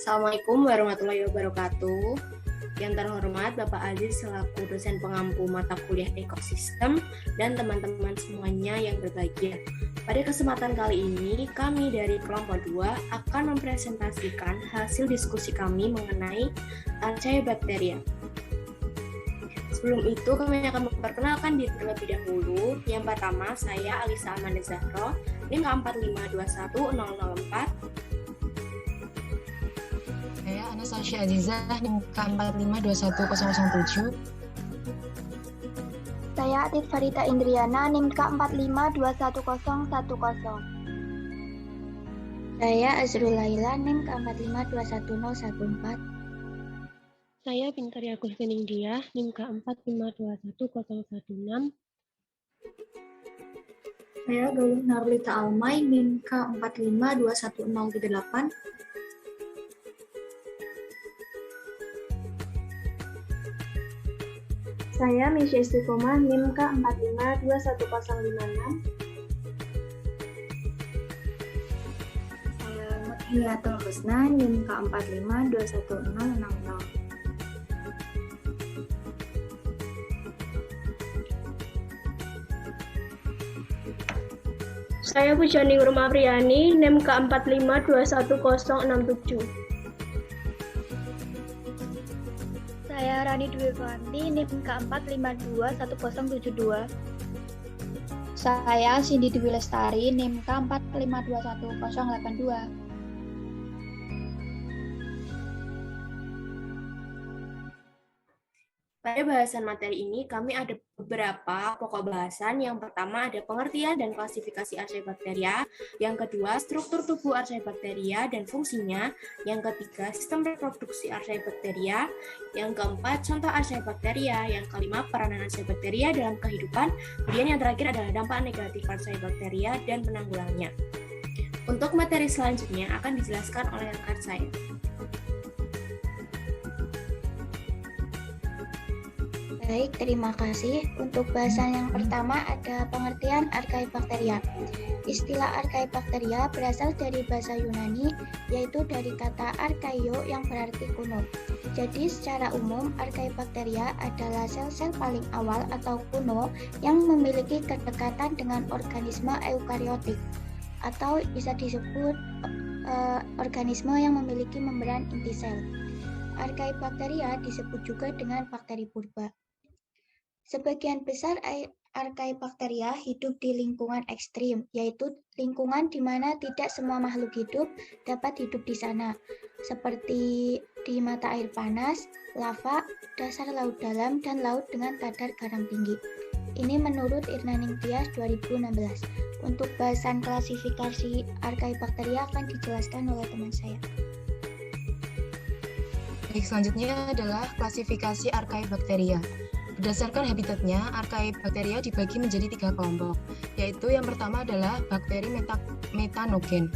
Assalamualaikum warahmatullahi wabarakatuh. Yang terhormat Bapak Aziz selaku dosen pengampu mata kuliah ekosistem dan teman-teman semuanya yang berbahagia. Pada kesempatan kali ini, kami dari kelompok 2 akan mempresentasikan hasil diskusi kami mengenai Archaebacteria. Sebelum itu, kami akan memperkenalkan diri terlebih dahulu. Yang pertama, saya Alisa Amanda Zahro, NIM 4521004. Saya Anastasia Azizah, NIM K4521007. Saya Atif Farita Indriana, NIM K4521010. Saya Azrul Laila, NIM K4521014. Saya Bintari Agustin India, NIM K4521016. Saya Galuh Narlita Almay, NIM K4521038. Saya Misha Istiqomah, NIM K4521056. Saya Muthiyatul Husna, NIM K4521060. Saya Pujani Nurma Priyani, NIM K4521067. Saya Rani Dwi Vanti, NIM K4521072. Saya Cindy Dewi Lestari, NIM K4521082. Pada bahasan materi ini, kami ada beberapa pokok bahasan. Yang pertama ada pengertian dan klasifikasi Archaebacteria. Yang kedua, struktur tubuh Archaebacteria dan fungsinya. Yang ketiga, sistem reproduksi Archaebacteria. Yang keempat, contoh Archaebacteria. Yang kelima, peranan Archaebacteria dalam kehidupan. Kemudian yang terakhir adalah dampak negatif Archaebacteria dan penanggulangannya. Untuk materi selanjutnya akan dijelaskan oleh rekan saya. Baik, terima kasih. Untuk bahasan yang pertama ada pengertian Archaebacteria. Istilah Archaebacteria berasal dari bahasa Yunani, yaitu dari kata archaeo yang berarti kuno. Jadi secara umum, Archaebacteria adalah sel-sel paling awal atau kuno yang memiliki kedekatan dengan organisme eukariotik, atau bisa disebut organisme yang memiliki membran inti sel. Archaebacteria disebut juga dengan bakteri purba. Sebagian besar Archaebacteria hidup di lingkungan ekstrim, yaitu lingkungan di mana tidak semua makhluk hidup dapat hidup di sana, seperti di mata air panas, lava, dasar laut dalam, dan laut dengan kadar garam tinggi. Ini menurut Irna Ningtyas 2016. Untuk bahasan klasifikasi Archaebacteria akan dijelaskan oleh teman saya. Baik, selanjutnya adalah klasifikasi Archaebacteria. Berdasarkan habitatnya, Archaebacteria dibagi menjadi 3 kelompok, yaitu yang pertama adalah bakteri metanogen.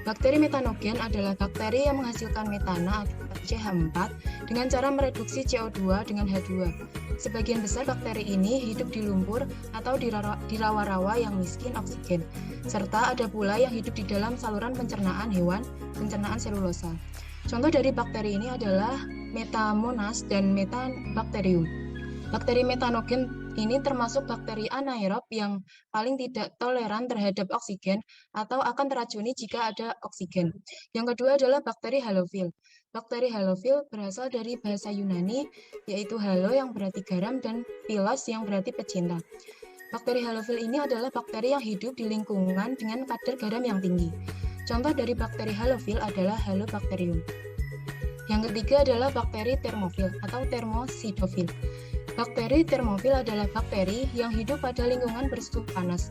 Bakteri metanogen adalah bakteri yang menghasilkan metana atau CH4 dengan cara mereduksi CO2 dengan H2. Sebagian besar bakteri ini hidup di lumpur atau di rawa-rawa yang miskin oksigen, serta ada pula yang hidup di dalam saluran pencernaan hewan, pencernaan selulosa. Contoh dari bakteri ini adalah Metamonas dan Metanobacterium. Bakteri metanogen ini termasuk bakteri anaerob yang paling tidak toleran terhadap oksigen atau akan teracuni jika ada oksigen. Yang kedua adalah bakteri halofil. Bakteri halofil berasal dari bahasa Yunani, yaitu halo yang berarti garam dan philos yang berarti pecinta. Bakteri halofil ini adalah bakteri yang hidup di lingkungan dengan kadar garam yang tinggi. Contoh dari bakteri halofil adalah Halobacterium. Yang ketiga adalah bakteri termofil atau termosidofil. Bakteri termofil adalah bakteri yang hidup pada lingkungan bersuhu panas.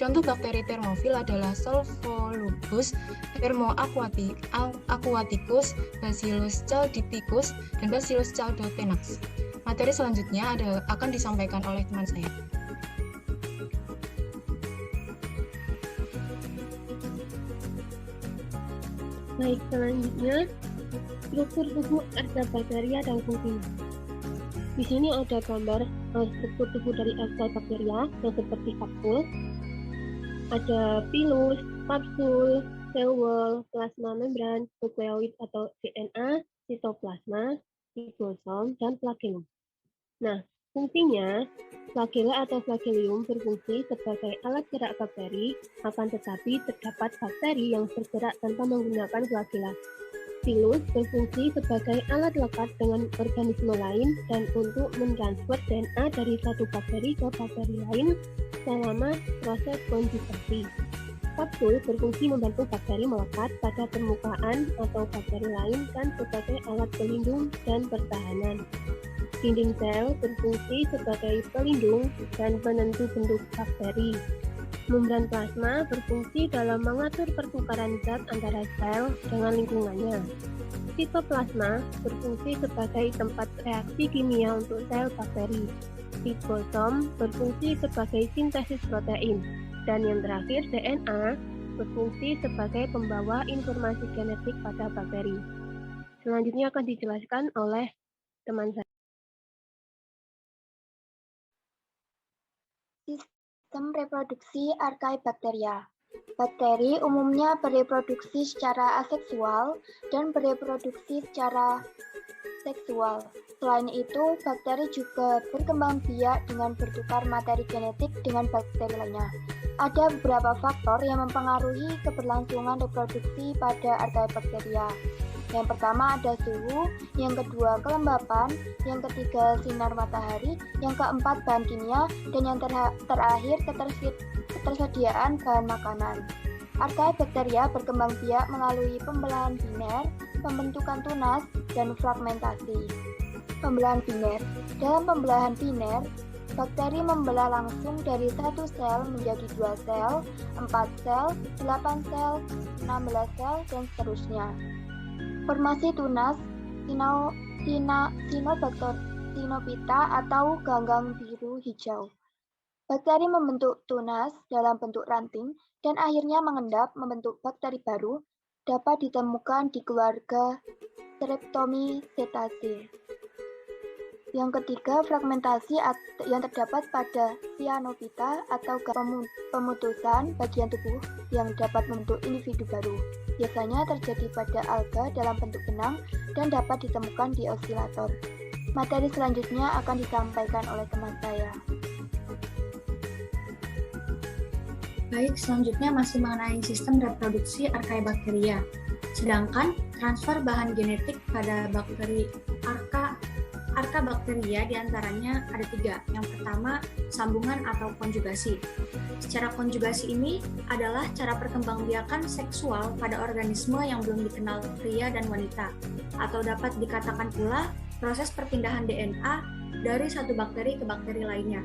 Contoh bakteri termofil adalah Solvolubus thermoaquaticus, Bacillus caldipticus, dan Bacillus caldotenax. Materi selanjutnya akan disampaikan oleh teman saya. Baik, selanjutnya struktur tubuh Archaebacteria dan fungsinya. Di sini ada gambar struktur tubuh dari Archaebacteria yang seperti kapsul. Ada pilus, kapsul, sel wall, plasma membran, nukleoid atau DNA, sitoplasma, ribosom, dan flagellum. Nah, fungsinya, flagella atau flagelium berfungsi sebagai alat gerak bakteri, akan tetapi terdapat bakteri yang bergerak tanpa menggunakan flagella. Silus berfungsi sebagai alat lekat dengan organisme lain dan untuk mentransfer DNA dari satu bakteri ke bakteri lain selama proses konjugasi. Kapsul berfungsi membantu bakteri melekat pada permukaan atau bakteri lain dan sebagai alat pelindung dan pertahanan. Dinding sel berfungsi sebagai pelindung dan penentu bentuk bakteri. Membran plasma berfungsi dalam mengatur pertukaran zat antara sel dengan lingkungannya. Sitoplasma berfungsi sebagai tempat reaksi kimia untuk sel bakteri. Ribosom berfungsi sebagai sintesis protein. Dan yang terakhir, DNA berfungsi sebagai pembawa informasi genetik pada bakteri. Selanjutnya akan dijelaskan oleh teman saya. Sistem reproduksi Archaebacteria. Bakteri umumnya bereproduksi secara aseksual dan bereproduksi secara seksual. Selain itu, bakteri juga berkembang biak dengan bertukar materi genetik dengan bakteri lainnya. Ada beberapa faktor yang mempengaruhi keberlangsungan reproduksi pada Archaebacteria. Yang pertama ada suhu, yang kedua kelembapan, yang ketiga sinar matahari, yang keempat bahan kimia, dan yang terakhir ketersediaan bahan makanan. Archaebacteria berkembang biak melalui pembelahan biner, pembentukan tunas, dan fragmentasi. Pembelahan biner. Dalam pembelahan biner, bakteri membelah langsung dari satu sel menjadi 2 sel, 4 sel, 8 sel, 16 sel, dan seterusnya. Formasi tunas, Cyanobacter atau ganggang biru hijau. Bakteri membentuk tunas dalam bentuk ranting dan akhirnya mengendap membentuk bakteri baru, dapat ditemukan di keluarga Streptomycetaceae. Yang ketiga, fragmentasi yang terdapat pada Cyanobacter atau pemutusan bagian tubuh yang dapat membentuk individu baru. Biasanya terjadi pada alga dalam bentuk benang dan dapat ditemukan di osilator. Materi selanjutnya akan disampaikan oleh teman saya. Baik, selanjutnya masih mengenai sistem reproduksi Archaebacteria. Sedangkan transfer bahan genetik pada bakteri Archaebacteria diantaranya ada 3. Yang pertama, sambungan atau konjugasi. Secara konjugasi ini adalah cara perkembangbiakan seksual pada organisme yang belum dikenal pria dan wanita, atau dapat dikatakan pula proses perpindahan DNA dari satu bakteri ke bakteri lainnya.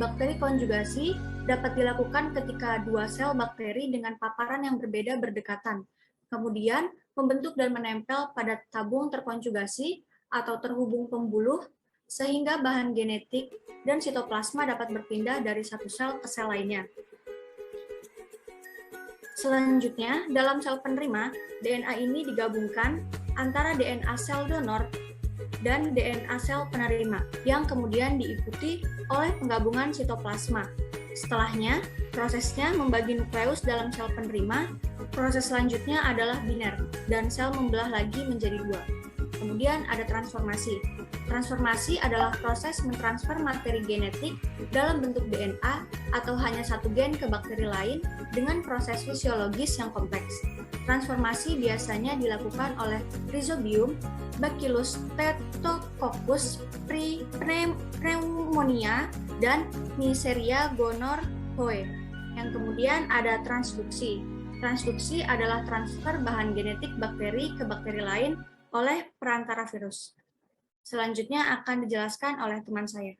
Bakteri konjugasi dapat dilakukan ketika 2 sel bakteri dengan paparan yang berbeda berdekatan, kemudian membentuk dan menempel pada tabung terkonjugasi atau terhubung pembuluh, sehingga bahan genetik dan sitoplasma dapat berpindah dari satu sel ke sel lainnya. Selanjutnya, dalam sel penerima, DNA ini digabungkan antara DNA sel donor dan DNA sel penerima, yang kemudian diikuti oleh penggabungan sitoplasma. Setelahnya, prosesnya membagi nukleus dalam sel penerima. Proses selanjutnya adalah biner, dan sel membelah lagi menjadi 2. Kemudian ada transformasi. Transformasi adalah proses mentransfer materi genetik dalam bentuk DNA atau hanya satu gen ke bakteri lain dengan proses fisiologis yang kompleks. Transformasi biasanya dilakukan oleh Rhizobium, Bacillus Streptococcus pneumonia, dan Neisseria gonorrhoeae. Yang kemudian ada transduksi. Transduksi adalah transfer bahan genetik bakteri ke bakteri lain oleh perantara virus. Selanjutnya akan dijelaskan oleh teman saya.